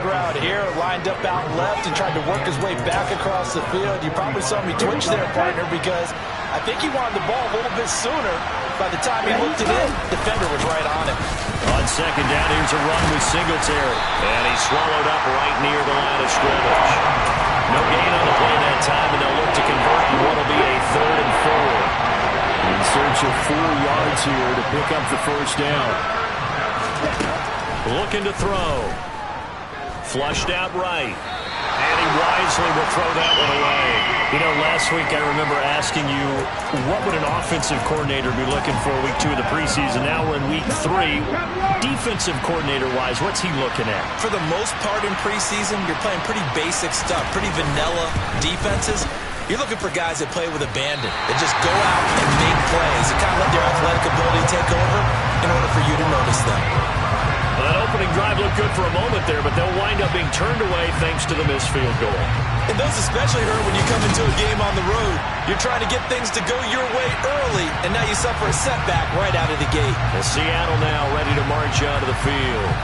route here, lined up out left and tried to work his way back across the field. You probably saw me twitch there, partner, because I think he wanted the ball a little bit sooner. By the time he looked it in, the defender was right on him. On second down, here's a run with Singletary. And he's swallowed up right near the line of scrimmage. No gain on the play that time, and they'll look to convert on what will be a 3rd and 4. In search of 4 yards here to pick up the first down. Looking to throw. Flushed out right. And he wisely will throw that one away. You know, last week I remember asking you, what would an offensive coordinator be looking for week 2 of the preseason? Now we're in week 3. Defensive coordinator-wise, what's he looking at? For the most part in preseason, you're playing pretty basic stuff, pretty vanilla defenses. You're looking for guys that play with abandon, that just go out and make plays, and kind of let their athletic ability take over in order for you to notice them. Well, that opening drive looked good for a moment there, but they'll wind up being turned away thanks to the missed field goal. And those especially hurt when you come into a game on the road. You're trying to get things to go your way early, and now you suffer a setback right out of the gate. And Seattle now ready to march onto the field.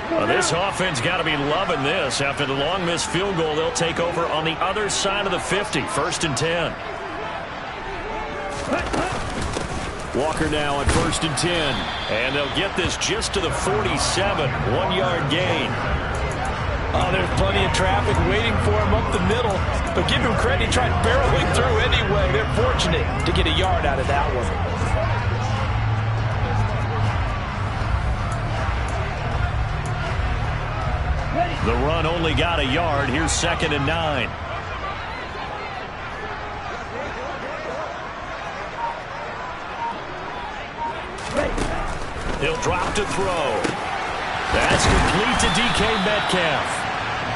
Well, this offense got to be loving this. After the long missed field goal, they'll take over on the other side of the 50, 1st and 10. Walker now on 1st and 10. And they'll get this just to the 47, 1-yard gain. Oh, there's plenty of traffic waiting for him up the middle. But give him credit, he tried barreling through anyway. They're fortunate to get a yard out of that one. The run only got a yard. Here's 2nd and 9. He'll drop to throw. That's complete to DK Metcalf.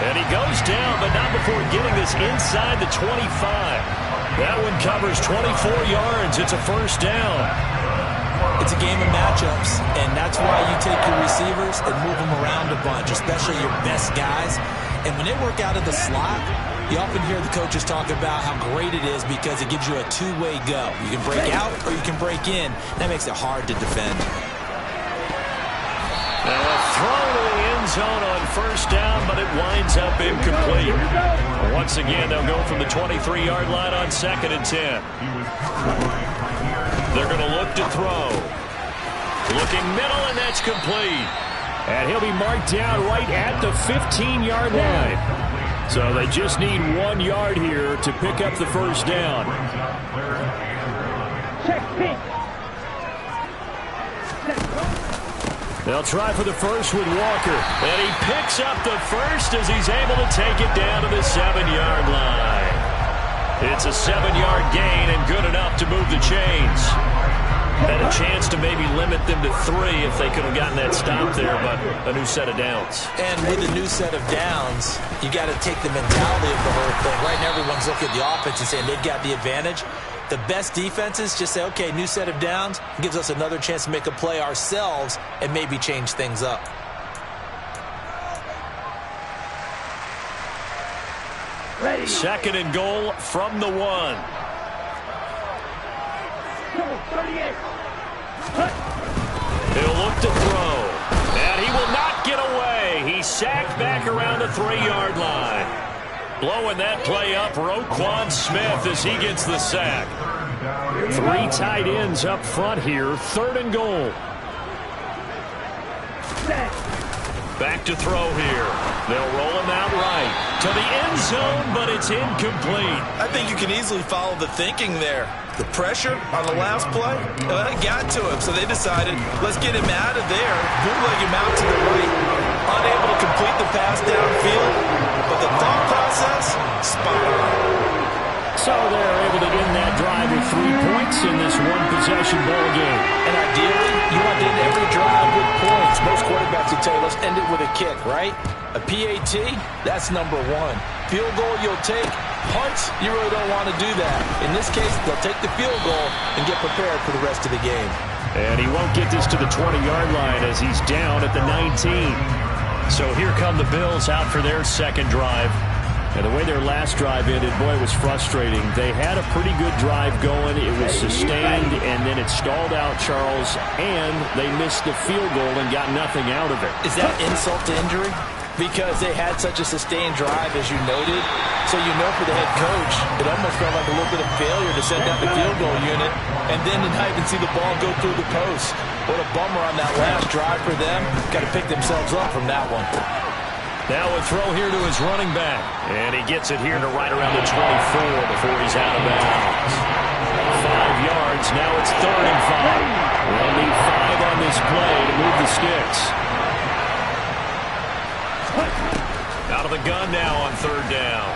And he goes down, but not before getting this inside the 25. That one covers 24 yards. It's a 1st down. It's a game of matchups, and that's why you take your receivers and move them around a bunch, especially your best guys. And when they work out of the slot, you often hear the coaches talk about how great it is because it gives you a two-way go. You can break out or you can break in. That makes it hard to defend. Now a throw to the end zone on 1st down, but it winds up incomplete. Once again, they'll go from the 23-yard line on 2nd and 10. They're going to look to throw. Looking middle, and that's complete. And he'll be marked down right at the 15-yard line. So they just need 1 yard here to pick up the 1st down. They'll try for the first with Walker. And he picks up the first as he's able to take it down to the 7-yard line. It's a 7-yard gain and good enough to move the chains. Had a chance to maybe limit them to 3 if they could have gotten that stop there, but a new set of downs. And with a new set of downs, you got to take the mentality of the whole thing. Right now, everyone's looking at the offense and saying they've got the advantage. The best defenses just say, okay, new set of downs, gives us another chance to make a play ourselves and maybe change things up. Ready. 2nd and goal from the 1. He'll look to throw. And he will not get away. He's sacked back around the 3-yard line. Blowing that play up, Roquan Smith as he gets the sack. 3 tight ends up front here. 3rd and goal. Back to throw here. They'll roll him out right to the end zone, but it's incomplete. I think you can easily follow the thinking there. The pressure on the last play, that got to him, so they decided, let's get him out of there, bootleg him out to the right. Unable to complete the pass downfield, but the thought process, spot on. So they're able to end that drive with 3 points in this one-possession ball game. And ideally, you want to end every drive with points. Most quarterbacks will tell you, let's end it with a kick, right? A PAT, that's number 1. Field goal you'll take. Punts, you really don't want to do that. In this case, they'll take the field goal and get prepared for the rest of the game. And he won't get this to the 20-yard line as he's down at the 19. So here come the Bills out for their second drive. And the way their last drive ended, boy, it was frustrating. They had a pretty good drive going. It was sustained, and then it stalled out, Charles, and they missed the field goal and got nothing out of it. Is that insult to injury? Because they had such a sustained drive, as you noted. So you know for the head coach, it almost felt like a little bit of failure to set down the field goal unit, and then to not even see the ball go through the post. What a bummer on that last drive for them. Got to pick themselves up from that one. Now a throw here to his running back. And he gets it here to right around the 24 before he's out of bounds. 5 yards. Now it's 3rd and 5. They'll need 5 on this play to move the sticks. Out of the gun now on 3rd down.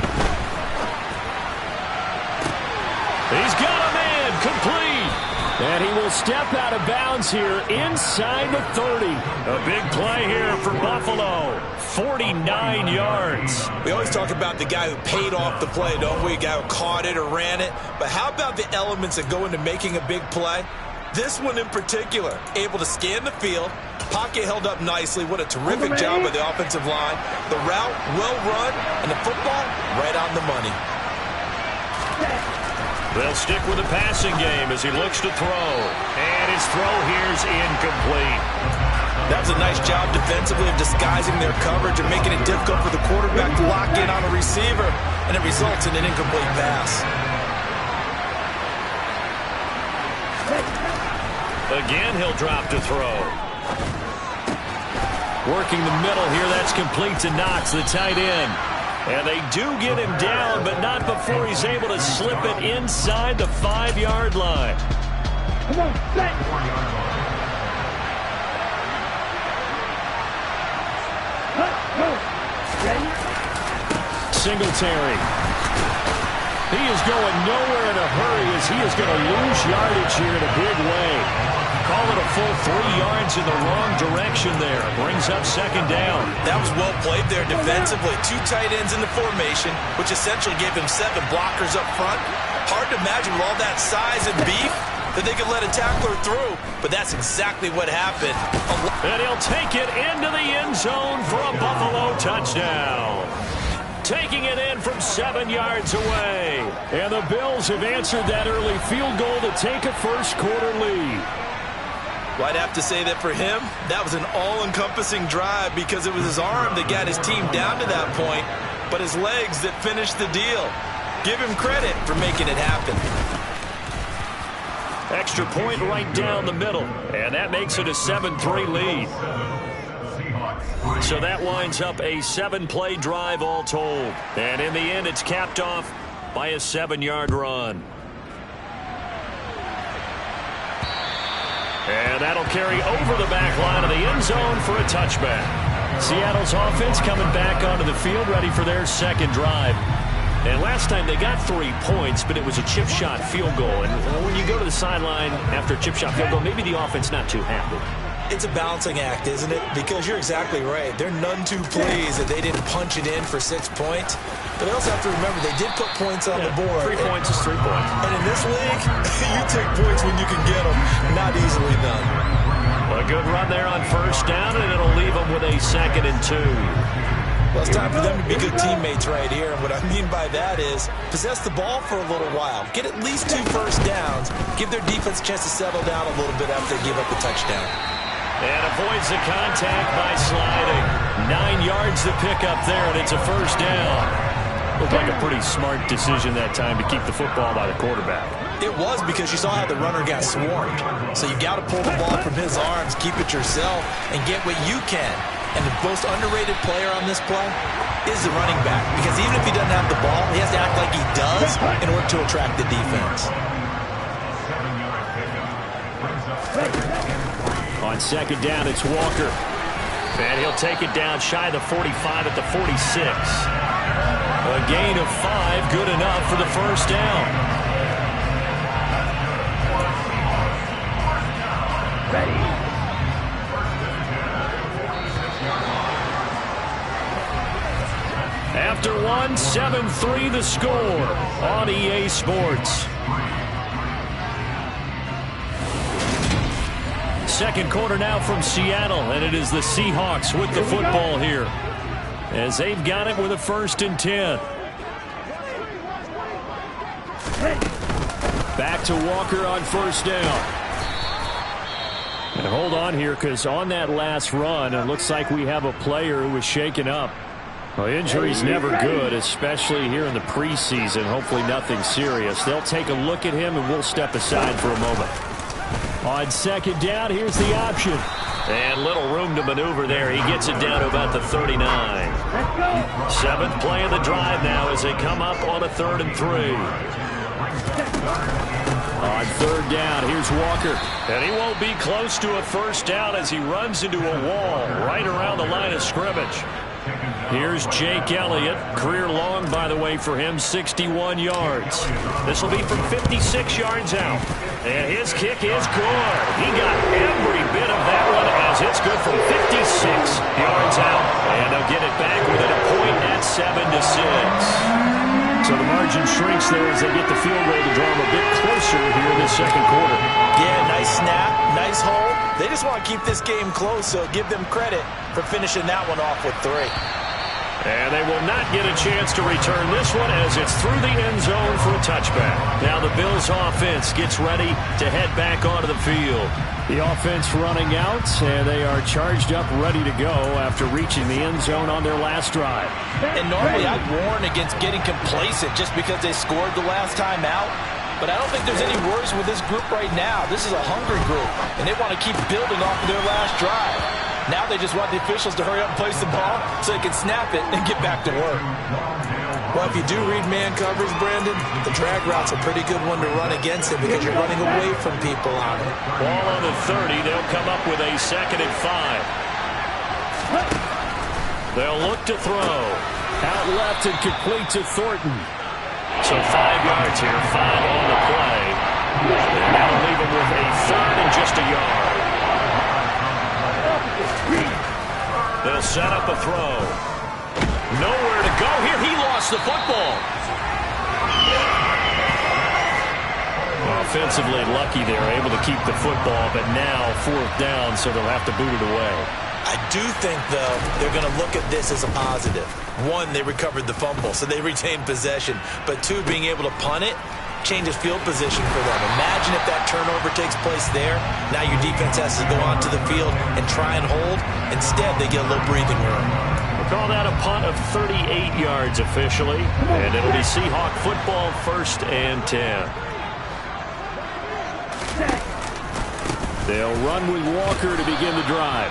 He's got a man. Complete. And he will step out of bounds here inside the 30. A big play here for Buffalo. 49 yards. We always talk about the guy who paid off the play, don't we? A guy who caught it or ran it. But how about the elements that go into making a big play? This one in particular, able to scan the field, pocket held up nicely. What a terrific job by the offensive line. The route, well run, and the football, right on the money. They'll stick with the passing game as he looks to throw. And his throw here's incomplete. That was a nice job defensively of disguising their coverage and making it difficult for the quarterback to lock in on a receiver, and it results in an incomplete pass. Again, he'll drop to throw. Working the middle here, that's complete to Knox, the tight end. And they do get him down, but not before he's able to slip it inside the 5-yard line. Come on, set. Singletary. He is going nowhere in a hurry as he is going to lose yardage here in a big way. Call it a full 3 yards in the wrong direction there. Brings up 2nd down. That was well played there defensively. 2 tight ends in the formation, which essentially gave him 7 blockers up front. Hard to imagine with all that size and beef that they could let a tackler through, but that's exactly what happened. And he'll take it into the end zone for a Buffalo touchdown. Taking it in from 7 yards away. And the Bills have answered that early field goal to take a first-quarter lead. Well, I'd have to say that for him, that was an all-encompassing drive because it was his arm that got his team down to that point, but his legs that finished the deal. Give him credit for making it happen. Extra point right down the middle, and that makes it a 7-3 lead. So that winds up a 7-play drive all told. And in the end, it's capped off by a 7-yard run. And that'll carry over the back line of the end zone for a touchback. Seattle's offense coming back onto the field, ready for their 2nd drive. And last time they got 3 points, but it was a chip shot field goal. And when you go to the sideline after a chip shot field goal, maybe the offense not too happy. It's a balancing act, isn't it? Because you're exactly right. They're none too pleased that they didn't punch it in for 6 points. But they also have to remember they did put points on the board. 3 points is 3 points. And in this league, you take points when you can get them. Not easily done. A good run there on 1st down, and it'll leave them with a 2nd and 2. Well, it's time for them to be good teammates right here. And what I mean by that is possess the ball for a little while. Get at least 2 first downs. Give their defense a chance to settle down a little bit after they give up a touchdown. And avoids the contact by sliding. 9 yards to pick up there, and it's a 1st down. Looked like a pretty smart decision that time to keep the football by the quarterback. It was because you saw how the runner got swarmed. So you got to pull the ball from his arms, keep it yourself, and get what you can. And the most underrated player on this play is the running back. Because even if he doesn't have the ball, he has to act like he does in order to attract the defense. On 2nd down, it's Walker. And he'll take it down shy of the 45 at the 46. A gain of 5, good enough for the 1st down. Ready. After 1, 7-3 the score on EA Sports. 2nd quarter now from Seattle, and it is the Seahawks with the football here as they've got it with a 1st and 10. Back to Walker on first down. And hold on here, because on that last run, it looks like we have a player who was shaken up. Well, injury's never good, especially here in the preseason. Hopefully nothing serious. They'll take a look at him, and we'll step aside for a moment. On second down, here's the option. And little room to maneuver there. He gets it down to about the 39. Seventh play of the drive now as they come up on a 3rd and 3. On third down, here's Walker. And he won't be close to a first down as he runs into a wall right around the line of scrimmage. Here's Jake Elliott. Career long, by the way, for him, 61 yards. This will be from 56 yards out. And his kick is good. He got every bit of that one as it's good from 56 yards out. And they'll get it back within a point at 7-6. So the margin shrinks there as they get the field goal to draw them a bit closer here in this second quarter. Yeah, nice snap, nice hold. They just want to keep this game close, so give them credit for finishing that one off with 3. And they will not get a chance to return this one as it's through the end zone for a touchback. Now the Bills offense gets ready to head back onto the field. The offense running out, and they are charged up, ready to go after reaching the end zone on their last drive. And normally I'd warn against getting complacent just because they scored the last time out. But I don't think there's any worries with this group right now. This is a hungry group, and they want to keep building off of their last drive. Now they just want the officials to hurry up and place the ball so they can snap it and get back to work. Well, if you do read man coverage, Brandon, the drag route's a pretty good one to run against it because you're running away from people on it. Ball on the 30. They'll come up with a 2nd and 5. They'll look to throw. Out left and complete to Thornton. So 5 yards here, 5 on the play. And that'll leave him with a 3rd and just a yard. They'll set up a throw. Nowhere to go here. He lost the football. Offensively lucky they're able to keep the football, but now 4th down, so they'll have to boot it away. I do think, though, they're going to look at this as a positive. 1, they recovered the fumble, so they retained possession. But 2, being able to punt it changes field position for them. Imagine if that turnover takes place there. Now your defense has to go onto the field and try and hold. Instead, they get a little breathing room. We'll call that a punt of 38 yards officially. And it'll be Seahawk football, 1st and 10. They'll run with Walker to begin the drive.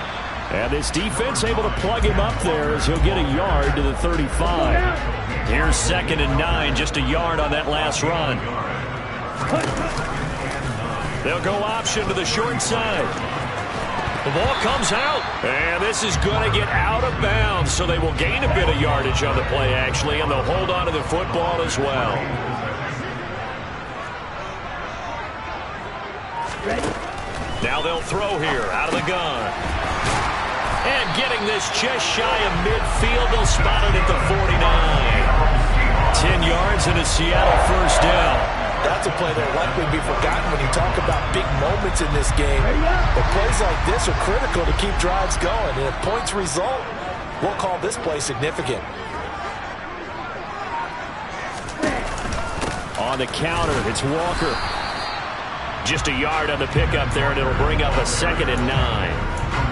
And this defense able to plug him up there as he'll get a yard to the 35. Here's 2nd and 9, just a yard on that last run. They'll go option to the short side. The ball comes out, and this is going to get out of bounds, so they will gain a bit of yardage on the play, actually, and they'll hold on to the football as well. Now they'll throw here, out of the gun. And getting this just shy of midfield, they'll spot it at the 49. 10 yards and a Seattle 1st down. That's a play that'll likely be forgotten when you talk about big moments in this game. But plays like this are critical to keep drives going. And if points result, we'll call this play significant. On the counter, it's Walker. Just a yard on the pickup there, and it'll bring up a 2nd and 9.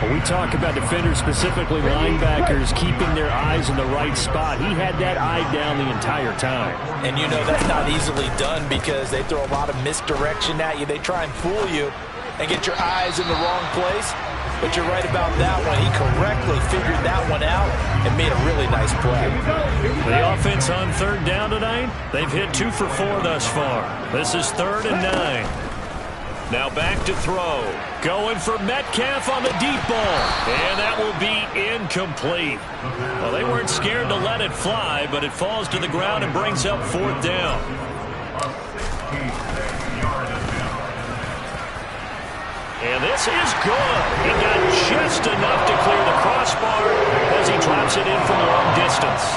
When we talk about defenders, specifically linebackers, keeping their eyes in the right spot, he had that eye down the entire time. And you know that's not easily done because they throw a lot of misdirection at you. They try and fool you and get your eyes in the wrong place. But you're right about that one. He correctly figured that one out and made a really nice play. The offense on 3rd down tonight, they've hit 2 for 4 thus far. This is 3rd and 9. Now back to throw. Going for Metcalf on the deep ball. And that will be incomplete. Well, they weren't scared to let it fly, but it falls to the ground and brings up 4th down. And this is good. He got just enough to clear the crossbar as he drops it in from long distance.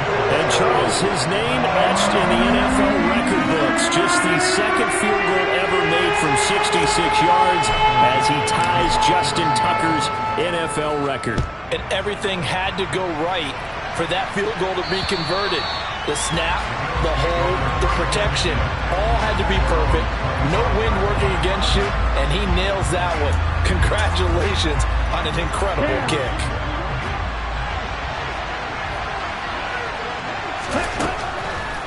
And Charles, his name etched in the NFL record books. Just the 2nd field goal ever made from 66 yards as he ties Justin Tucker's NFL record. And everything had to go right for that field goal to be converted. The snap, the hold, the protection, all had to be perfect. No wind working against you, and he nails that one. Congratulations on an incredible kick.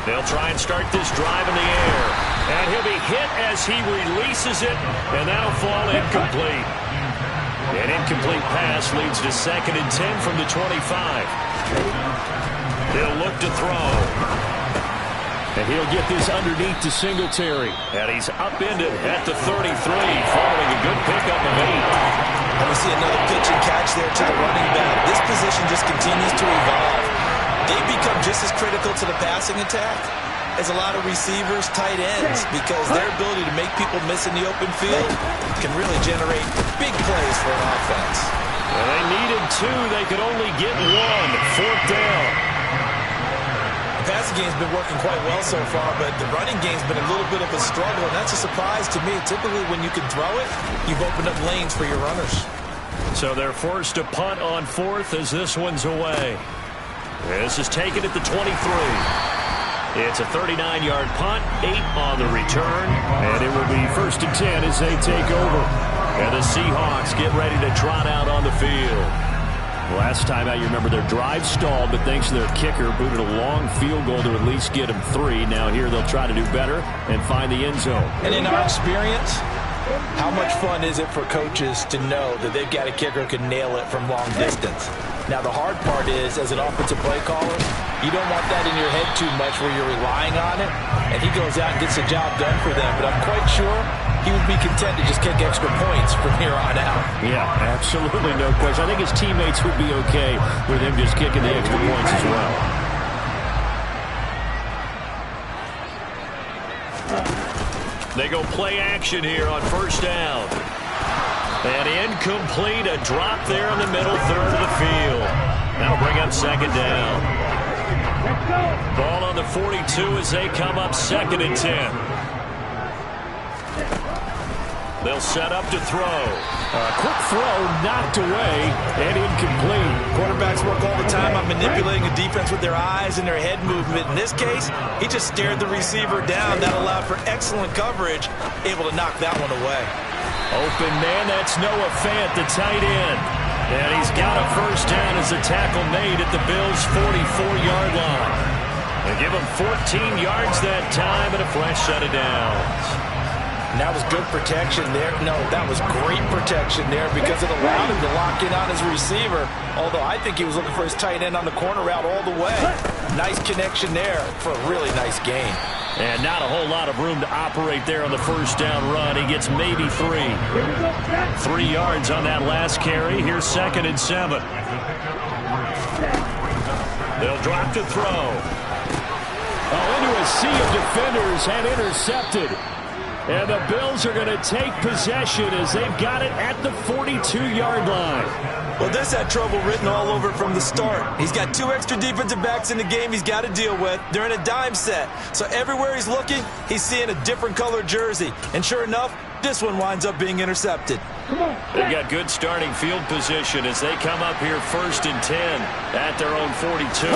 They'll try and start this drive in the air. And he'll be hit as he releases it, and that'll fall incomplete. An incomplete pass leads to 2nd and 10 from the 25. He'll look to throw. And he'll get this underneath to Singletary. And he's upended at the 33, following a good pickup of 8. And we see another pitch and catch there to the running back. This position just continues to evolve. They become just as critical to the passing attack as a lot of receivers, tight ends, because their ability to make people miss in the open field can really generate big plays for an offense. Well, they needed 2. They could only get 1. 4th down. The passing game's been working quite well so far, but the running game's been a little bit of a struggle, and that's a surprise to me. Typically, when you can throw it, you've opened up lanes for your runners. So they're forced to punt on 4th as this one's away. This is taken at the 23. It's a 39-yard punt, 8 on the return, and it will be 1st and 10 as they take over. And the Seahawks get ready to trot out on the field. Last time out, you remember their drive stalled, but thanks to their kicker, booted a long field goal to at least get them 3. Now here they'll try to do better and find the end zone. And in our experience, how much fun is it for coaches to know that they've got a kicker who can nail it from long distance? Now, the hard part is, as an offensive play caller, you don't want that in your head too much where you're relying on it, and he goes out and gets the job done for them. But I'm quite sure he would be content to just kick extra points from here on out. Yeah, absolutely no question. I think his teammates would be okay with him just kicking the extra points as well. They go play action here on 1st down. And incomplete, a drop there in the middle third of the field. That'll bring up 2nd down. Ball on the 42 as they come up 2nd and 10. They'll set up to throw. Quick throw knocked away and incomplete. Quarterbacks work all the time on manipulating a defense with their eyes and their head movement. In this case, he just stared the receiver down. That allowed for excellent coverage, able to knock that one away. Open man, that's Noah Fant, the tight end. And he's got a 1st down as the tackle made at the Bills' 44-yard line. They give him 14 yards that time and a fresh set of downs. And that was good protection there. No, that was great protection there because it allowed him to lock in on his receiver. Although I think he was looking for his tight end on the corner route all the way. Nice connection there for a really nice gain. And not a whole lot of room to operate there on the 1st down run. He gets maybe 3. 3 yards on that last carry. Here's 2nd and 7. They'll drop to throw. Into a sea of defenders and intercepted. And the Bills are going to take possession as they've got it at the 42-yard line. Well, this had trouble written all over from the start. He's got 2 extra defensive backs in the game he's got to deal with. They're in a dime set. So everywhere he's looking, he's seeing a different color jersey. And sure enough, this one winds up being intercepted. They've got good starting field position as they come up here 1st and 10 at their own 42.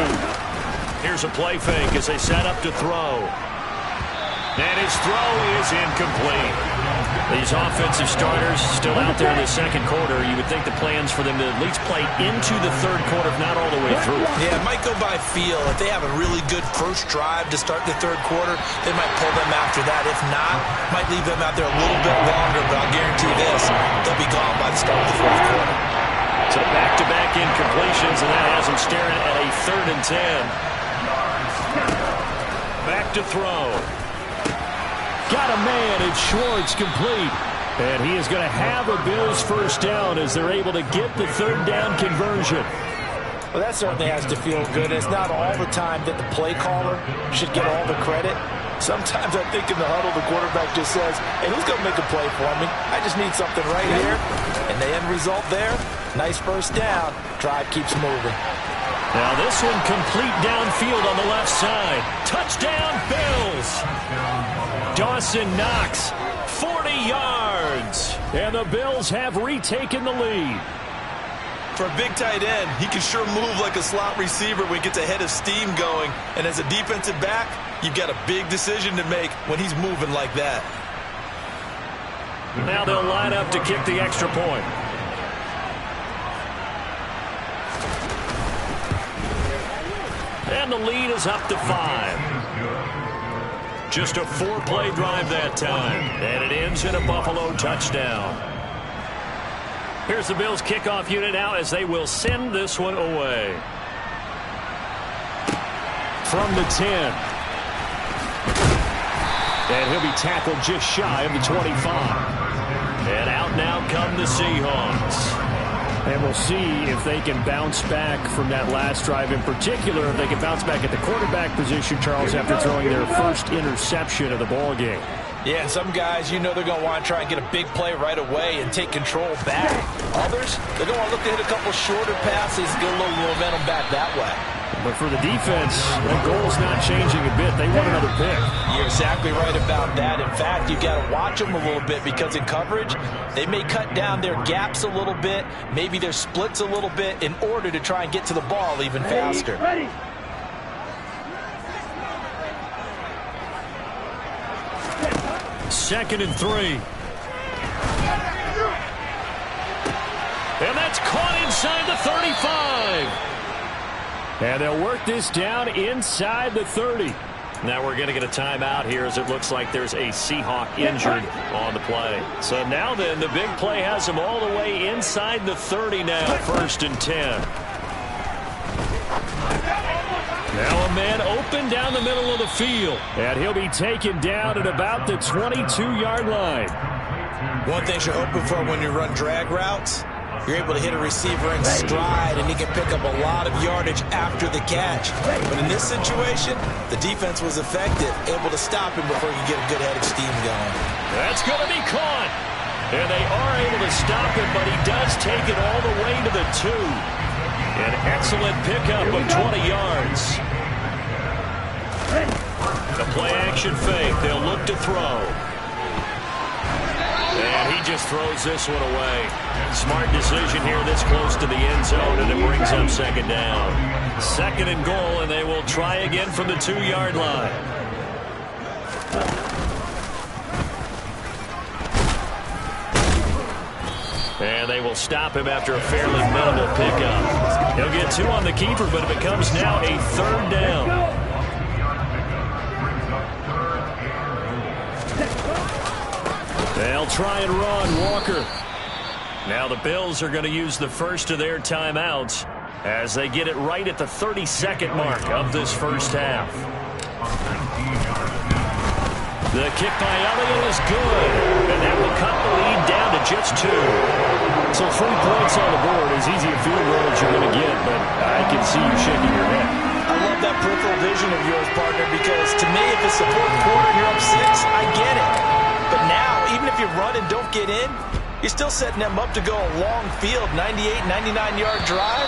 Here's a play fake as they set up to throw. And his throw is incomplete. These offensive starters still out there in the 2nd quarter. You would think the plans for them to at least play into the 3rd quarter, if not all the way through. Yeah, it might go by feel. If they have a really good first drive to start the 3rd quarter, they might pull them after that. If not, might leave them out there a little bit longer, but I'll guarantee this, they'll be gone by the start of the 4th quarter. So back-to-back incompletions, and that has them staring at a 3rd and 10. Back to throw. Got a man, and Schwartz complete. And he is going to have a Bills 1st down as they're able to get the 3rd down conversion. Well, that certainly has to feel good. It's not all the time that the play caller should get all the credit. Sometimes I think in the huddle, the quarterback just says, hey, who's going to make a play for me? I just need something right here. And the end result there, nice 1st down. Drive keeps moving. Now this one complete downfield on the left side. Touchdown, Bills! Dawson Knox, 40 yards. And the Bills have retaken the lead. For a big tight end, he can sure move like a slot receiver when he gets a head of steam going. And as a defensive back, you've got a big decision to make when he's moving like that. Now they'll line up to kick the extra point. And the lead is up to 5. Just a 4-play drive that time. And it ends in a Buffalo touchdown. Here's the Bills kickoff unit now as they will send this one away. From the 10. And he'll be tackled just shy of the 25. And out now come the Seahawks. And we'll see if they can bounce back from that last drive in particular. If they can bounce back at the quarterback position, Charles, after throwing their first interception of the ball game. Yeah, and some guys, you know they're going to want to try and get a big play right away and take control back. Others, they're going to want to look to hit a couple shorter passes, get a little momentum back that way. But for the defense, that goal's not changing a bit. They want another pick. You're exactly right about that. In fact, you've got to watch them a little bit because in coverage, they may cut down their gaps a little bit, maybe their splits a little bit in order to try and get to the ball even faster. Ready. Second and 3. And that's caught inside the 35. And they'll work this down inside the 30. Now we're going to get a timeout here as it looks like there's a Seahawk injured on the play. So now then, the big play has them all the way inside the 30 now, 1st and 10. Now a man open down the middle of the field. And he'll be taken down at about the 22-yard line. One thing you're hoping for when you run drag routes, you're able to hit a receiver in stride, and he can pick up a lot of yardage after the catch. But in this situation, the defense was effective, able to stop him before he could get a good head of steam going. That's going to be caught. And they are able to stop him, but he does take it all the way to the 2. An excellent pickup of 20 yards. The play-action fake. They'll look to throw. And he just throws this one away. Smart decision here this close to the end zone, and it brings up 2nd down. 2nd and goal, and they will try again from the 2-yard line. And they will stop him after a fairly minimal pickup. He'll get 2 on the keeper, but it becomes now a 3rd down. They'll try and run Walker. Now the Bills are going to use the first of their timeouts as they get it right at the 32nd mark of this first half. The kick by Elliott is good, and that will cut the lead down to just 2. So 3 points on the board, as easy a field goal as you're going to get, but I can see you shaking your head. I love that peripheral vision of yours, partner, because to me, if it's the 4th quarter and you're up 6, I get it. But now, even if you run and don't get in, you're still setting them up to go a long field, 98, 99-yard drive.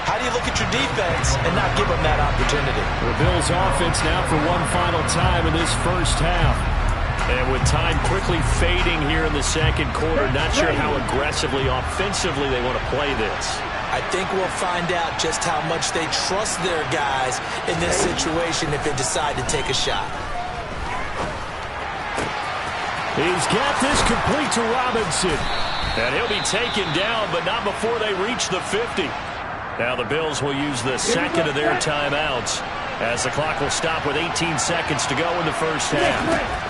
How do you look at your defense and not give them that opportunity? The Bills' offense now for one final time in this first half. And with time quickly fading here in the 2nd quarter, not sure how aggressively, offensively they want to play this. I think we'll find out just how much they trust their guys in this situation if they decide to take a shot. He's got this complete to Robinson. And he'll be taken down, but not before they reach the 50. Now the Bills will use the 2nd of their timeouts as the clock will stop with 18 seconds to go in the first half.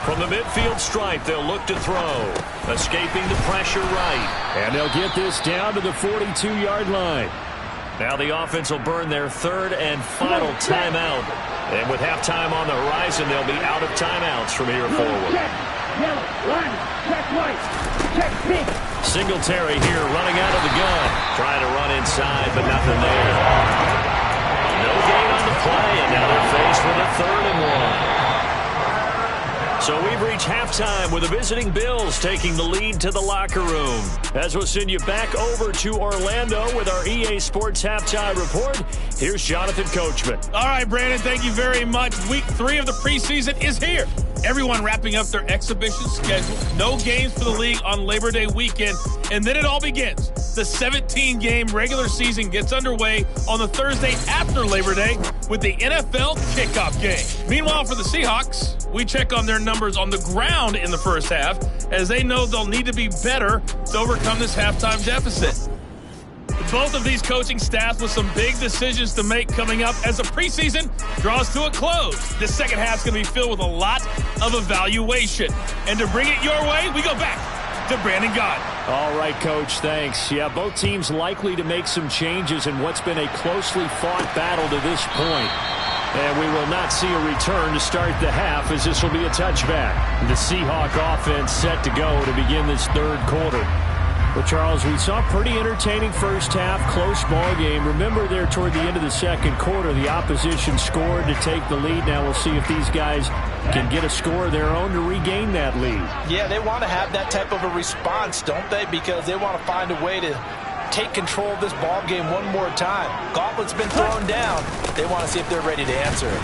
From the midfield stripe, they'll look to throw. Escaping the pressure right. And they'll get this down to the 42-yard line. Now the offense will burn their 3rd and final timeout. And with halftime on the horizon, they'll be out of timeouts from here forward. Singletary here running out of the gun. Trying to run inside, but nothing there. No gain on the play, and now they're faced with a 3rd and 1. So we've reached halftime with the visiting Bills taking the lead to the locker room. As we'll send you back over to Orlando with our EA Sports Halftime Report, here's Jonathan Coachman. All right, Brandon, thank you very much. Week 3 of the preseason is here. everyone wrapping up their exhibition schedule. No games for the league on Labor Day weekend. And then it all begins. The 17-game regular season gets underway on the Thursday after Labor Day with the NFL kickoff game. Meanwhile, for the Seahawks, we check on their numbers on the ground in the first half, as they know they'll need to be better to overcome this halftime deficit. Both of these coaching staffs with some big decisions to make coming up as the preseason draws to a close. This second half is going to be filled with a lot of evaluation. And to bring it your way, we go back to Brandon Gott. All right, Coach, thanks. Yeah, both teams likely to make some changes in what's been a closely fought battle to this point. And we will not see a return to start the half, as this will be a touchback. The Seahawk offense set to go to begin this third quarter. Well, Charles, we saw a pretty entertaining first half, close ball game. Remember there toward the end of the second quarter, the opposition scored to take the lead. Now we'll see if these guys can get a score of their own to regain that lead. Yeah, they want to have that type of a response, don't they? Because they want to find a way to take control of this ball game one more time. Gauntlet's been thrown down. They want to see if they're ready to answer it.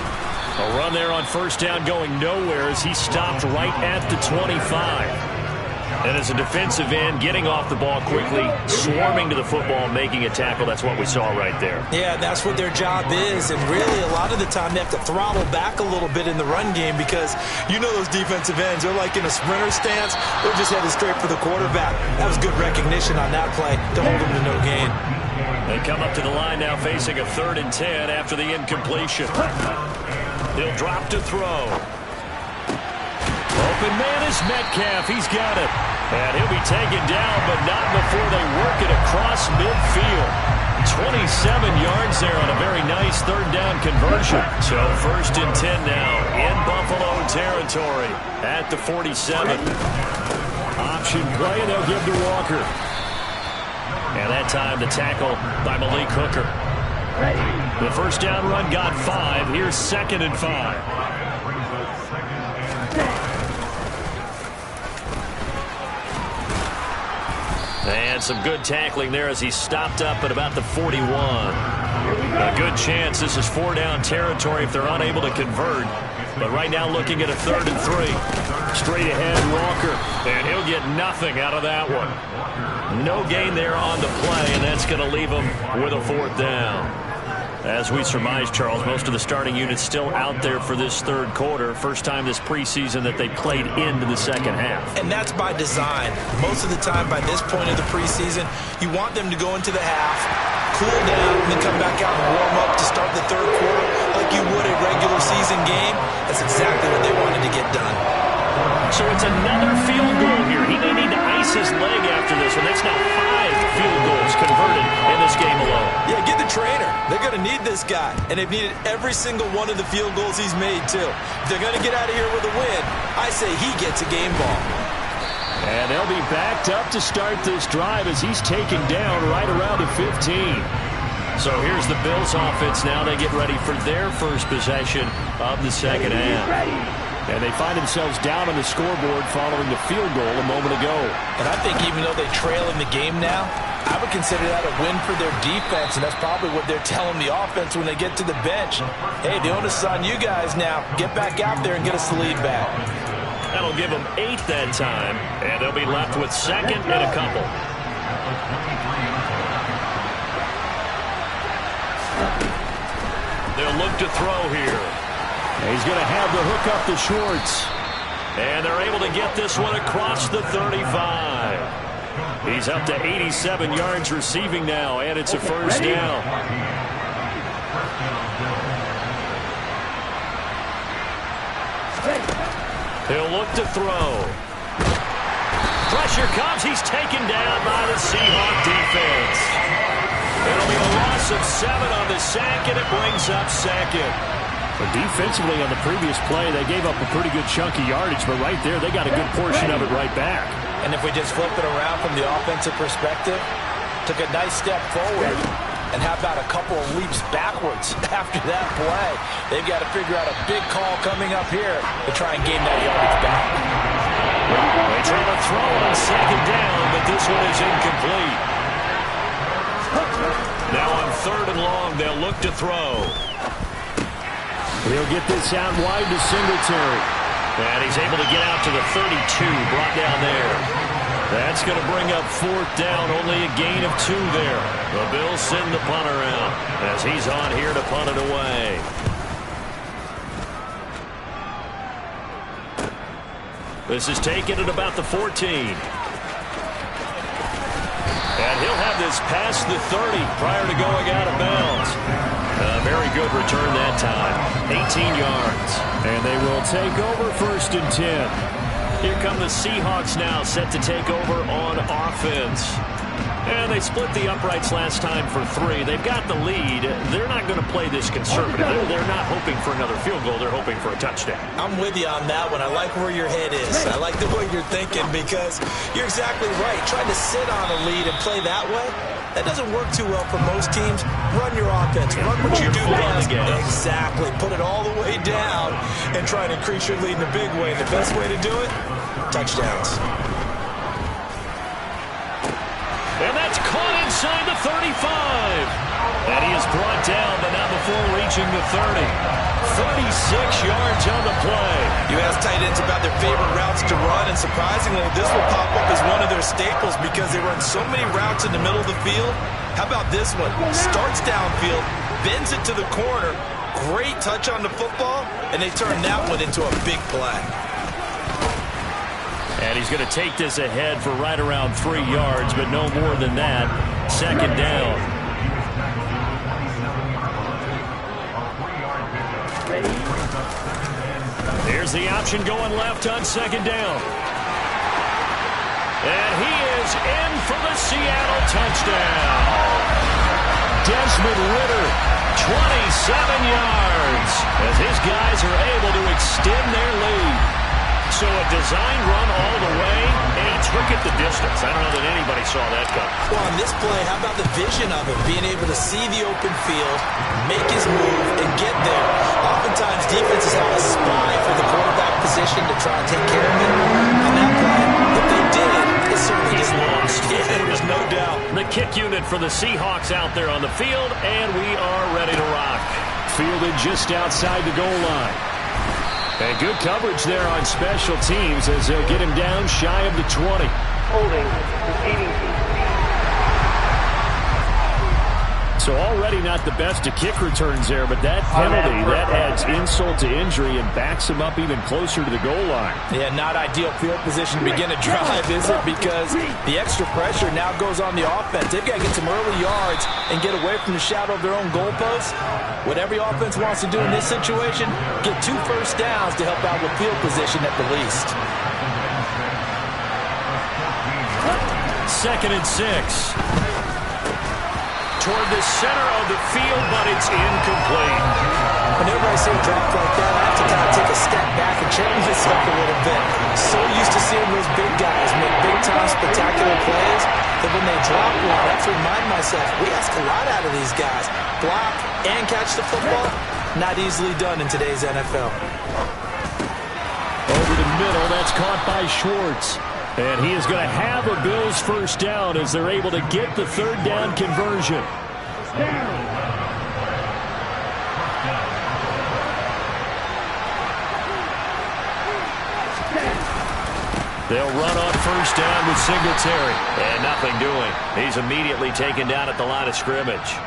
A run there on first down going nowhere as he stopped right at the 25. And as a defensive end, getting off the ball quickly, swarming to the football, making a tackle, that's what we saw right there. Yeah, that's what their job is. And really, a lot of the time, they have to throttle back a little bit in the run game because you know those defensive ends, they're like in a sprinter stance. They're just headed straight for the quarterback. That was good recognition on that play to hold them to no gain. They come up to the line now facing a 3rd and 10 after the incompletion. He'll drop to throw. Open man is Metcalf. He's got it. And he'll be taken down, but not before they work it across midfield. 27 yards there on a very nice 3rd down conversion. So 1st and 10 now in Buffalo territory at the 47. Option play, and they'll give to Walker. And that time the tackle by Malik Hooker. The first down run got 5. Here's 2nd and 5. And some good tackling there as he stopped up at about the 41. A good chance this is 4-down territory if they're unable to convert. But right now looking at a 3rd and 3. Straight ahead, Walker. And he'll get nothing out of that one. No gain there on the play, and that's going to leave him with a 4th down. As we surmise, Charles, most of the starting units still out there for this third quarter. First time this preseason that they played into the second half. And that's by design. Most of the time by this point of the preseason, you want them to go into the half, cool down, and then come back out and warm up to start the third quarter like you would a regular season game. That's exactly what they wanted to get done. So it's another field goal here. He may need to ice his leg after this one. That's now 5 field goals converted in this game alone. Yeah, get the trainer. They're going to need this guy. And they've needed every single one of the field goals he's made, too. If they're going to get out of here with a win, I say he gets a game ball. And they'll be backed up to start this drive as he's taken down right around the 15. So here's the Bills offense now. They get ready for their first possession of the second half. And they find themselves down on the scoreboard following the field goal a moment ago. And I think even though they trail in the game now, I would consider that a win for their defense, and that's probably what they're telling the offense when they get to the bench. Hey, the onus is on you guys now. Get back out there and get us the lead back. That'll give them 8 that time, and they'll be left with 2nd and a couple. They'll look to throw here. He's going to have the hook up to Schwartz. And they're able to get this one across the 35. He's up to 87 yards receiving now, and it's a first down. He'll look to throw. Pressure comes. He's taken down by the Seahawk defense. It'll be a loss of 7 on the sack, and it brings up 2nd. But defensively on the previous play, they gave up a pretty good chunk of yardage, but right there, they got a good portion of it right back. And if we just flip it around from the offensive perspective, took a nice step forward, and how about a couple of leaps backwards after that play? They've got to figure out a big call coming up here to try and gain that yardage back. They try to throw on 2nd down, but this one is incomplete. Now on 3rd and long, they'll look to throw. He'll get this out wide to Singletary. And he's able to get out to the 32, brought down there. That's going to bring up 4th down, only a gain of 2 there. The Bills send the punter out as he's on here to punt it away. This is taken at about the 14. And he'll have this past the 30 prior to going out of bounds. A very good return that time. 18 yards. And they will take over 1st and 10. Here come the Seahawks now, set to take over on offense. And they split the uprights last time for 3. They've got the lead. They're not going to play this conservative. They're not hoping for another field goal. They're hoping for a touchdown. I'm with you on that one. I like where your head is. I like the way you're thinking because you're exactly right. Trying to sit on a lead and play that way, that doesn't work too well for most teams. Run your offense. Run what you do best. Exactly. Put it all the way down and try and increase your lead in a big way. The best way to do it, touchdowns. And that's caught inside the 35. And he is brought down, but not before reaching the 30. 36 yards on the play. You ask tight ends about their favorite routes to run, and surprisingly, this will pop up as one of their staples because they run so many routes in the middle of the field. How about this one? Starts downfield, bends it to the corner, great touch on the football, and they turn that one into a big play. And he's going to take this ahead for right around 3 yards, but no more than that. 2nd down. Here's the option going left on 2nd down. And he is in for the Seattle touchdown. Desmond Ridder, 27 yards, as his guys are able to extend their lead. So a design run all the way, and he took it the distance. I don't know that anybody saw that coming. Well, on this play, how about the vision of it? Being able to see the open field, make his move, and get there. Oftentimes, defenses have a spy for the quarterback position to try and take care of it. On that play, if they did, it certainly He's lost. Yeah, there's no doubt. The kick unit for the Seahawks out there on the field, and we are ready to rock. Fielded just outside the goal line. And good coverage there on special teams as they'll get him down shy of the 20. Holding, proceeding. So already not the best of kick returns there, but that penalty, that adds insult to injury and backs him up even closer to the goal line. Yeah, not ideal field position to begin a drive, is it? Because the extra pressure now goes on the offense. They've got to get some early yards and get away from the shadow of their own goalposts. What every offense wants to do in this situation, get 2 first downs to help out with field position at the least. 2nd and 6. Toward the center of the field, but it's incomplete. When everybody see a drop like that, I have to kind of take a step back and check myself a little bit. So used to seeing those big guys make big-time spectacular plays that when they drop one, I have to remind myself, we ask a lot out of these guys. Block and catch the football, not easily done in today's NFL. Over the middle, that's caught by Schwartz. And he is going to have a Bills first down as they're able to get the 3rd down conversion. They'll run on first down with Singletary. And nothing doing. He's immediately taken down at the line of scrimmage.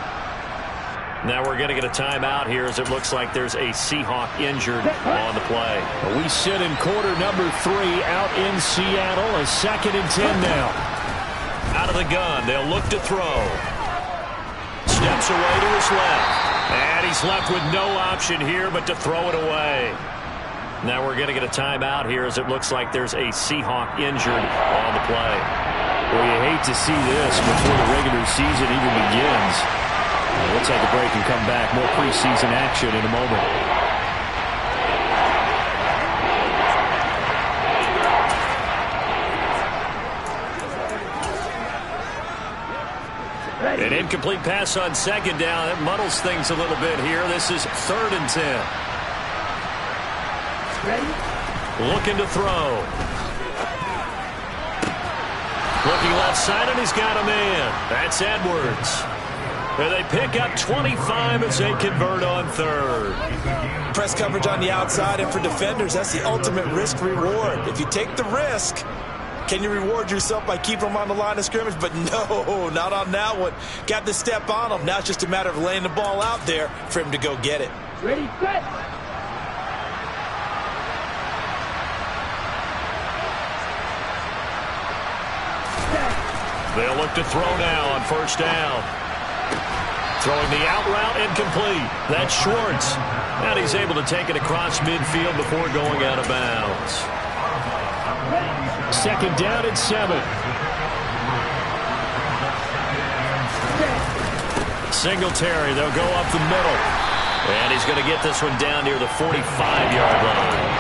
Now we're going to get a timeout here as it looks like there's a Seahawk injured on the play. We sit in quarter number 3 out in Seattle. A 2nd and 10 now. Out of the gun. They'll look to throw. Steps away to his left. And he's left with no option here but to throw it away. Now we're going to get a timeout here as it looks like there's a Seahawk injured on the play. Well, you hate to see this before the regular season even begins. We'll take a break and come back. More preseason action in a moment. An incomplete pass on 2nd down. That muddles things a little bit here. This is 3rd and 10. Looking to throw. Looking left side, and he's got a man. That's Edwards. And they pick up 25 as they convert on third. Press coverage on the outside, and for defenders, that's the ultimate risk-reward. If you take the risk, can you reward yourself by keeping them on the line of scrimmage? But no, not on that one. Got the step on them. Now it's just a matter of laying the ball out there for him to go get it. Ready, set. They'll look to throw now on first down. Throwing the out route incomplete. That's Schwartz. And he's able to take it across midfield before going out of bounds. Second down and 7. Singletary, they'll go up the middle. And he's going to get this one down near the 45-yard line.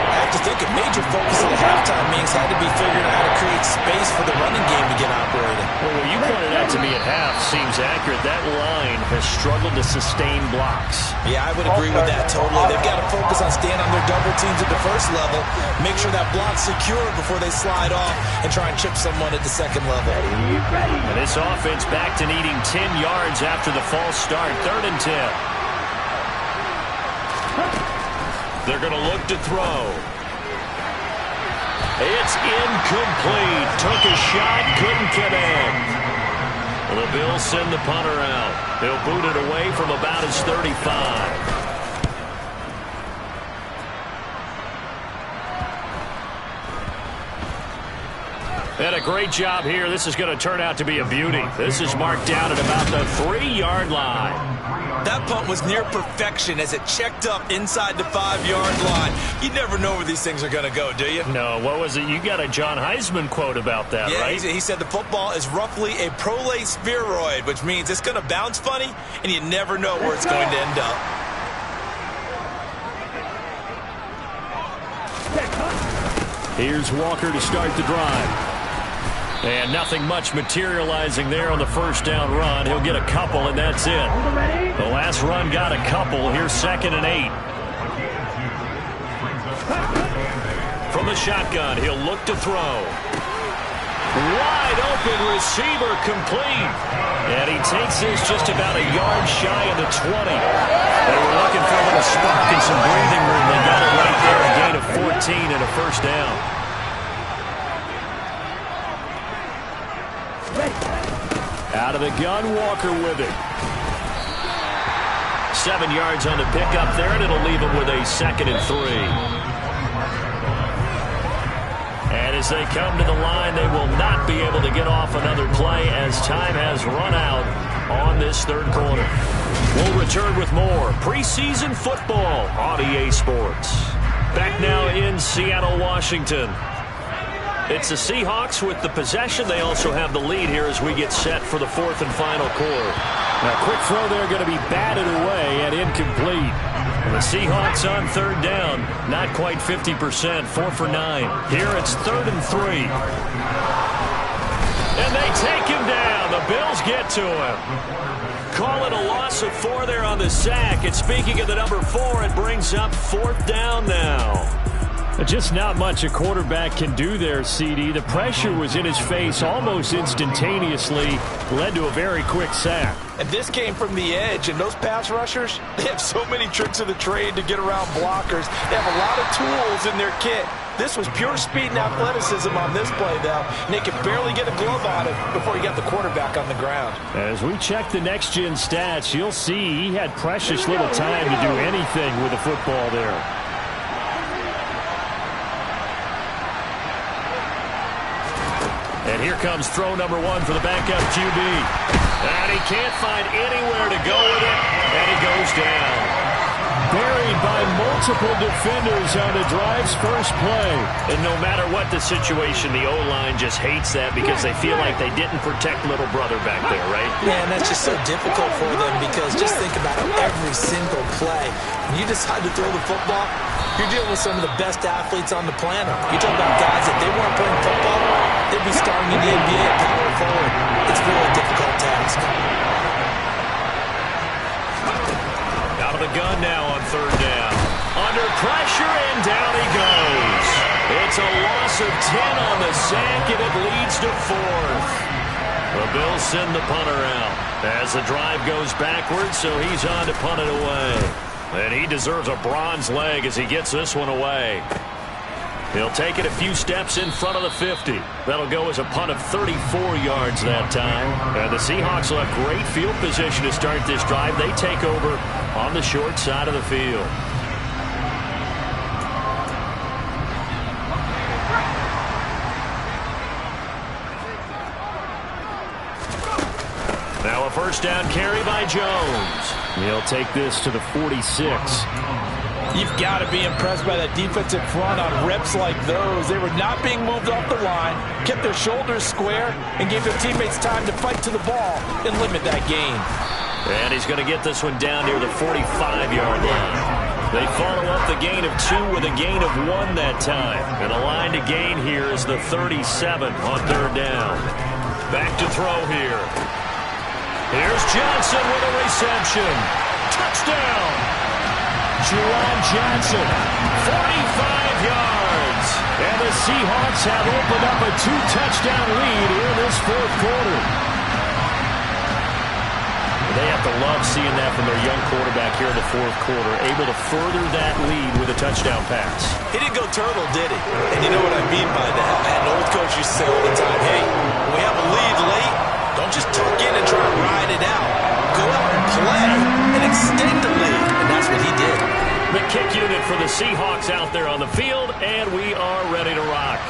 I have to think a major focus of the halftime meetings had to be figuring out how to create space for the running game to get operating. Well, what you pointed out to me at half seems accurate. That line has struggled to sustain blocks. Yeah, I would agree with that totally. They've got to focus on staying on their double teams at the first level, make sure that block's secure before they slide off and try and chip someone at the second level. And this offense back to needing 10 yards after the false start. 3rd and 10. They're going to look to throw. It's incomplete. Took a shot, couldn't connect. Well, the Bills send the punter out. They'll boot it away from about his 35. And a great job here. This is going to turn out to be a beauty. This is marked down at about the 3-yard line. That punt was near perfection as it checked up inside the 5-yard line. You never know where these things are going to go, do you? No, what was it? You got a John Heisman quote about that, yeah, right? He said the football is roughly a prolate spheroid, which means it's going to bounce funny, and you never know where it's going to end up. Here's Walker to start the drive. And nothing much materializing there on the first down run. He'll get a couple, and that's it. The last run got a couple. Here's 2nd and 8. From the shotgun, he'll look to throw. Wide open receiver complete. And he takes this just about a yard shy of the 20. They were looking for a little spark and some breathing room. They got it right there. A gain of 14 and a first down. Out of the gun, Walker with it. 7 yards on the pickup there, and it'll leave him with a 2nd and 3. And as they come to the line, they will not be able to get off another play as time has run out on this 3rd quarter. We'll return with more preseason football on EA Sports. Back now in Seattle, Washington. It's the Seahawks with the possession. They also have the lead here as we get set for the 4th and final quarter. Now, quick throw there going to be batted away and incomplete. And the Seahawks on 3rd down, not quite 50%, 4 for 9. Here it's 3rd and 3. And they take him down. The Bills get to him. Call it a loss of 4 there on the sack. And speaking of the number 4, it brings up 4th down now. Just not much a quarterback can do there, CD. The pressure was in his face almost instantaneously, led to a very quick sack. And this came from the edge, and those pass rushers, they have so many tricks of the trade to get around blockers. They have a lot of tools in their kit. This was pure speed and athleticism on this play, though. And they could barely get a glove on it before he got the quarterback on the ground. As we check the next-gen stats, you'll see he had precious little time to do anything with the football there. And here comes throw number 1 for the backup QB. And he can't find anywhere to go with it, and he goes down. Buried by multiple defenders on the drive's first play. And no matter what the situation, the O-line just hates that because they feel like they didn't protect little brother back there, right? Man, that's just so difficult for them because just think about every single play. When you decide to throw the football, you're dealing with some of the best athletes on the planet. You're talking about guys that they weren't playing football, they'd be starting in the NBA at power forward. It's really a difficult task. Out of the gun now on 3rd down. Under pressure, and down he goes. It's a loss of 10 on the sack, and it leads to 4th. The Bills send the punter out as the drive goes backwards, so he's on to punt it away. And he deserves a bronze leg as he gets this one away. He'll take it a few steps in front of the 50. That'll go as a punt of 34 yards that time. And the Seahawks will have great field position to start this drive. They take over on the short side of the field. Now a first down carry by Jones. He'll take this to the 46. You've got to be impressed by that defensive front on reps like those. They were not being moved off the line, kept their shoulders square, and gave their teammates time to fight to the ball and limit that gain. And he's going to get this one down near the 45-yard line. They follow up the gain of 2 with a gain of 1 that time. And the line to gain here is the 37 on third down. Back to throw here. Here's Johnson with a reception. Touchdown! Juwan Johnson, 45 yards. And the Seahawks have opened up a 2-touchdown lead here in this fourth quarter. They have to love seeing that from their young quarterback here in the fourth quarter, able to further that lead with a touchdown pass. He didn't go turtle, did he? And you know what I mean by that. An old coach used to say all the time, hey, when we have a lead late, don't just tuck in and try to ride it out. Go out and play and extend the lead. And that's what he did. The kick unit for the Seahawks out there on the field, and we are ready to rock.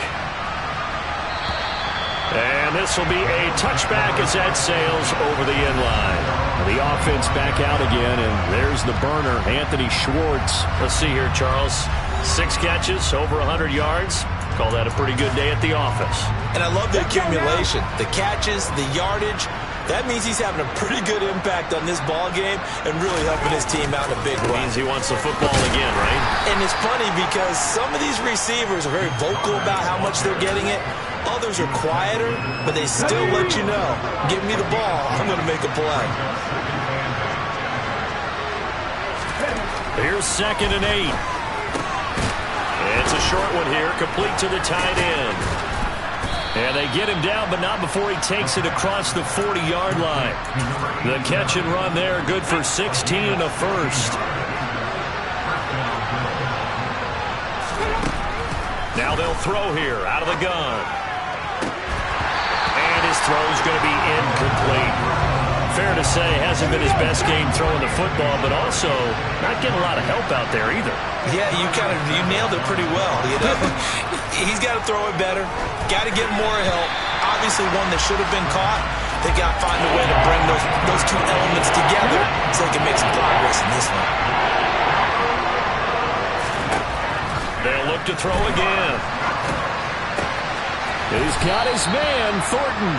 And this will be a touchback as that sails over the end line. The offense back out again, and there's the burner, Anthony Schwartz. Let's see here, Charles. 6 catches, over 100 yards. Call that a pretty good day at the office. And I love the accumulation, the catches, the yardage. That means he's having a pretty good impact on this ball game and really helping his team out in a big way. Means he wants the football again, right? And it's funny because some of these receivers are very vocal about how much they're getting it. Others are quieter, but they still let you know, give me the ball, I'm going to make a play. Here's 2nd and 8. It's a short one here, complete to the tight end. And they get him down, but not before he takes it across the 40-yard line. The catch and run there, good for 16 and a first. Now they'll throw here, out of the gun. And his throw's going to be incomplete. Fair to say, hasn't been his best game throwing the football, but also not getting a lot of help out there either. Yeah, you nailed it pretty well. You know, he's got to throw it better. Got to get more help. Obviously, one that should have been caught. They got to find a way to bring those two elements together so they can make some progress in this one. They'll look to throw again. He's got his man, Thornton.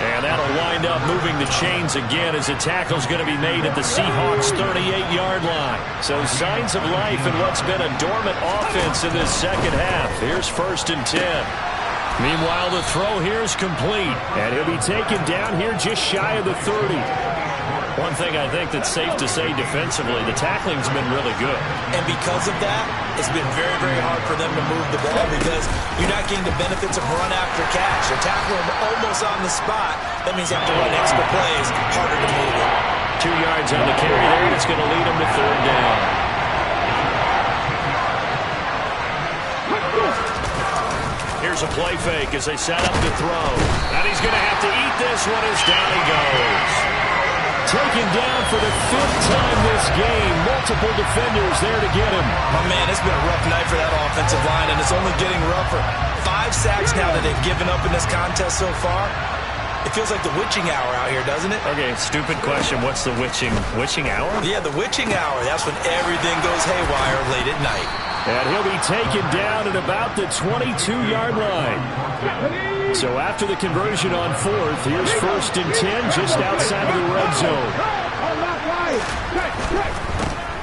And that'll wind up moving the chains again as the tackle's going to be made at the Seahawks' 38-yard line. So signs of life in what's been a dormant offense in this second half. Here's 1st and 10. Meanwhile, the throw here is complete. And he'll be taken down here just shy of the 30. One thing I think that's safe to say defensively, the tackling's been really good. And because of that, it's been very, very hard for them to move the ball because you're not getting the benefits of run after catch. They're tackling them almost on the spot. That means you have to run extra plays, harder to move it. 2 yards on the carry there, and it's going to lead them to 3rd down. Here's a play fake as they set up to throw. And he's going to have to eat this one as down he goes. Taken down for the 5th time this game. Multiple defenders there to get him. Oh, man, it's been a rough night for that offensive line, and it's only getting rougher. 5 sacks now that they've given up in this contest so far. It feels like the witching hour out here, doesn't it? Okay, stupid question. What's the witching hour? Yeah, the witching hour. That's when everything goes haywire late at night. And he'll be taken down at about the 22-yard line. So after the conversion on 4th, here's 1st and 10 just outside of the red zone.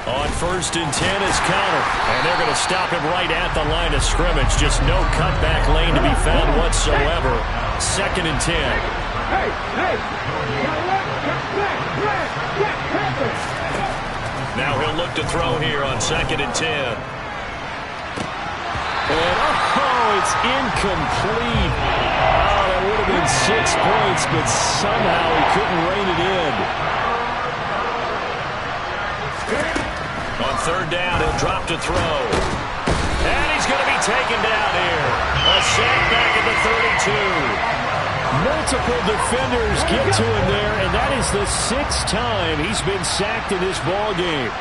On 1st and 10 is Connor. And they're going to stop him right at the line of scrimmage. Just no cutback lane to be found whatsoever. 2nd and 10. Now he'll look to throw here on 2nd and 10. And, it's incomplete. Oh, that would have been 6 points, but somehow he couldn't rein it in. On third down, he'll drop to throw. And he's going to be taken down here. A sack back at the 32. Multiple defenders get to him there, and that is the 6th time he's been sacked in this ball game.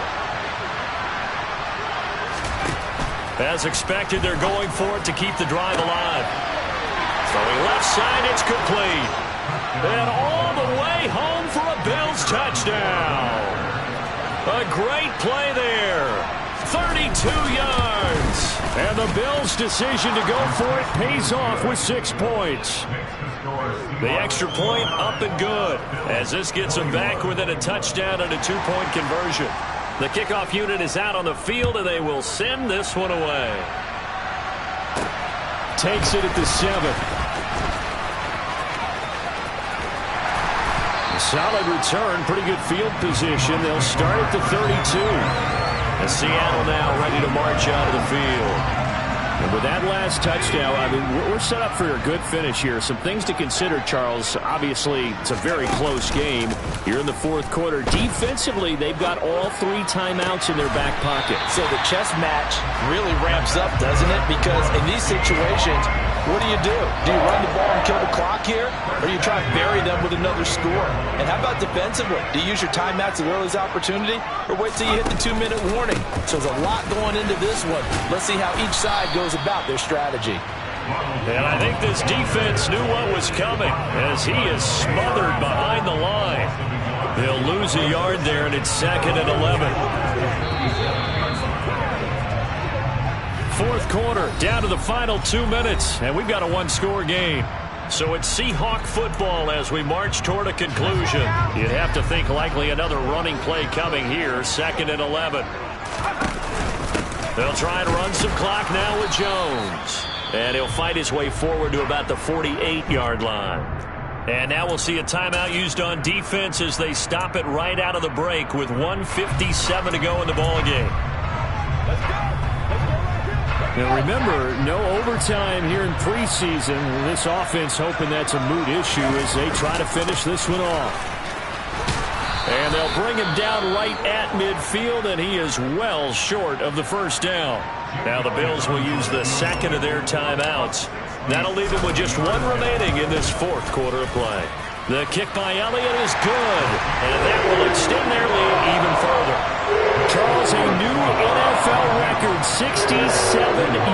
As expected, they're going for it to keep the drive alive. Throwing left side, it's complete. And all the way home for a Bills touchdown. A great play there. 32 yards. And the Bills' decision to go for it pays off with 6 points. The extra point up and good, as this gets them back within a touchdown and a 2-point conversion. The kickoff unit is out on the field, and they will send this one away. Takes it at the 7. Solid return, pretty good field position. They'll start at the 32. And Seattle now ready to march out of the field. And with that last touchdown, I mean, we're set up for a good finish here. Some things to consider, Charles. Obviously, it's a very close game here in the fourth quarter. Defensively, they've got all 3 timeouts in their back pocket. So the chess match really ramps up, doesn't it? Because in these situations, what do? Do you run the ball and kill the clock here? Or do you try and bury them with another score? And how about defensively? Do you use your timeouts as early as opportunity? Or wait till you hit the 2-minute warning? So there's a lot going into this one. Let's see how each side goes about their strategy. And I think this defense knew what was coming, as he is smothered behind the line. They'll lose a yard there, and it's 2nd and 11. Fourth quarter, down to the final 2 minutes, and we've got a 1-score game. So it's Seahawk football as we march toward a conclusion. You'd have to think likely another running play coming here, 2nd and 11. They'll try and run some clock now with Jones. And he'll fight his way forward to about the 48-yard line. And now we'll see a timeout used on defense as they stop it right out of the break with 1:57 to go in the ballgame. Now remember, no overtime here in preseason. This offense hoping that's a moot issue as they try to finish this one off. And they'll bring him down right at midfield, and he is well short of the first down. Now the Bills will use the 2nd of their timeouts. That'll leave them with just 1 remaining in this fourth quarter of play. The kick by Elliott is good, and that will extend their lead even further. Charles, a new NFL record, 67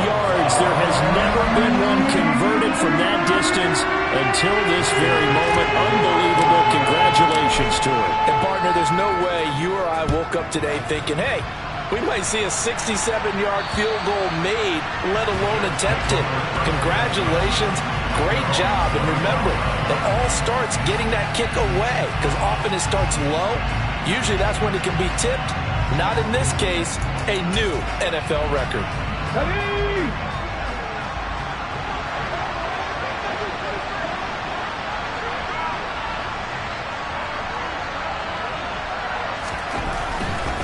yards. There has never been one converted from that distance until this very moment. Unbelievable. Congratulations to him. And, partner, there's no way you or I woke up today thinking, hey, we might see a 67-yard field goal made, let alone attempted. Congratulations. Great job. And remember, it all starts getting that kick away, because often it starts low. Usually that's when it can be tipped. Not in this case, a new NFL record.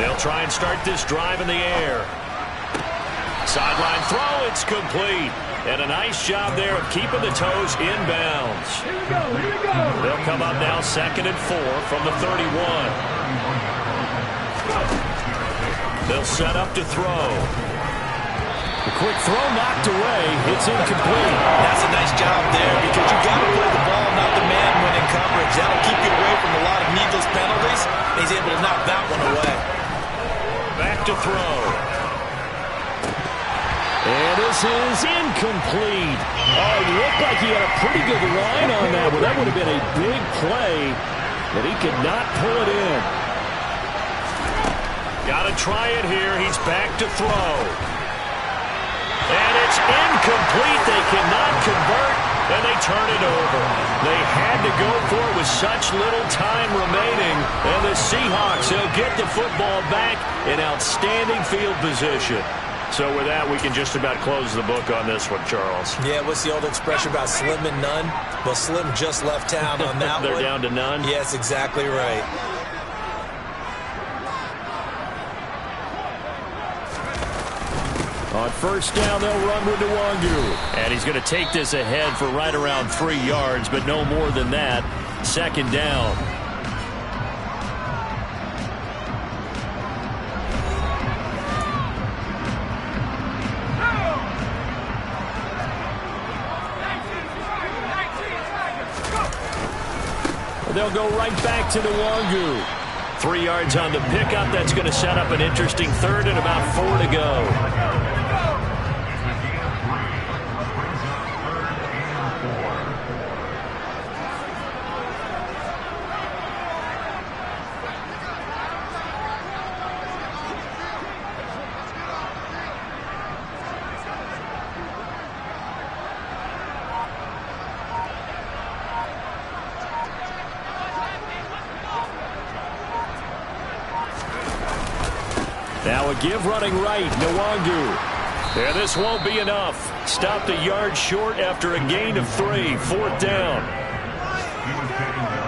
They'll try and start this drive in the air. Sideline throw, it's complete. And a nice job there of keeping the toes inbounds. Here we go. They'll come up now 2nd and 4 from the 31. They'll set up to throw. The quick throw knocked away. It's incomplete. That's a nice job there, because you got to play the ball, not the man when in coverage. That'll keep you away from a lot of needless penalties. He's able to knock that one away. Back to throw. And this is incomplete. Oh, it looked like he had a pretty good line on that. Well, that would have been a big play, but he could not pull it in. Got to try it here. He's back to throw. And it's incomplete. They cannot convert, and they turn it over. They had to go for it with such little time remaining. And the Seahawks, they'll get the football back in outstanding field position. So with that, we can just about close the book on this one, Charles. Yeah, what's the old expression about slim and none? Well, Slim just left town on that They're one. down to none? Yes, exactly right. On On first down, they'll run with Nwangu. And he's going to take this ahead for right around 3 yards, but no more than that. Second down. They'll go right back to Nwangu. 3 yards on the pickup. That's going to set up an interesting third and about 4 to go. Now a give running right, Nwangu. Yeah, this won't be enough. Stopped a yard short after a gain of 3. Fourth down.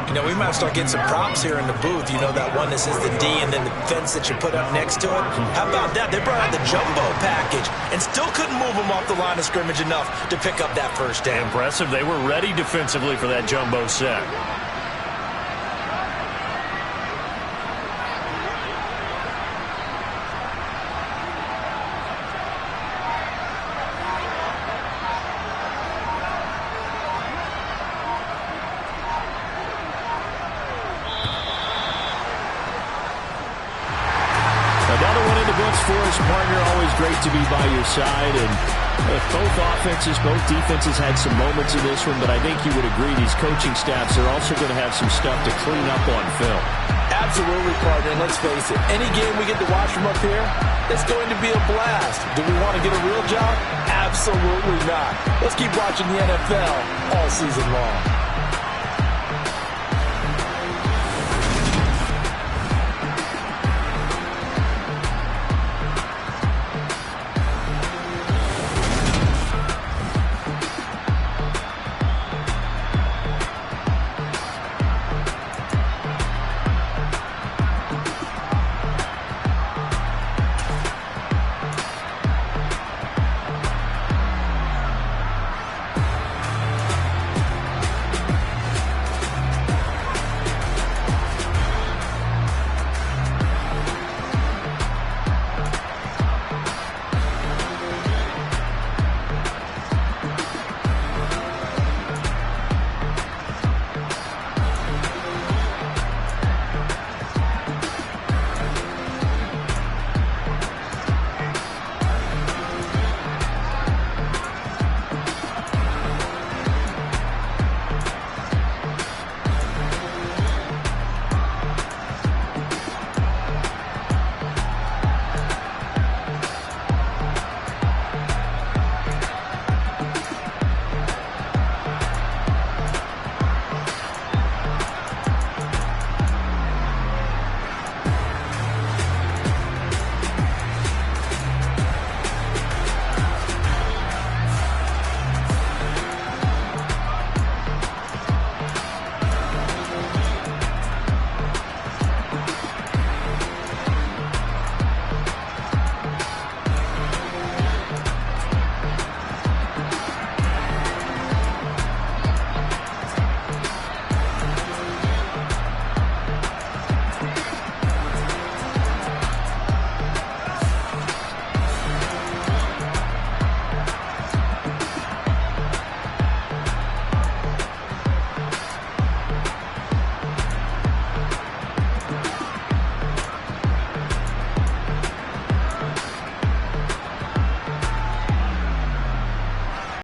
You know, we might start getting some props here in the booth. You know, that one that says the D and then the fence that you put up next to it. How about that? They brought out the jumbo package and still couldn't move them off the line of scrimmage enough to pick up that first down. Impressive. They were ready defensively for that jumbo set. For his partner, always great to be by your side. And both offenses, both defenses had some moments in this one, but I think you would agree these coaching staffs are also going to have some stuff to clean up on film. Absolutely, partner. And let's face it, any game we get to watch from up here, it's going to be a blast. Do we want to get a real job? Absolutely not. Let's keep watching the NFL all season long.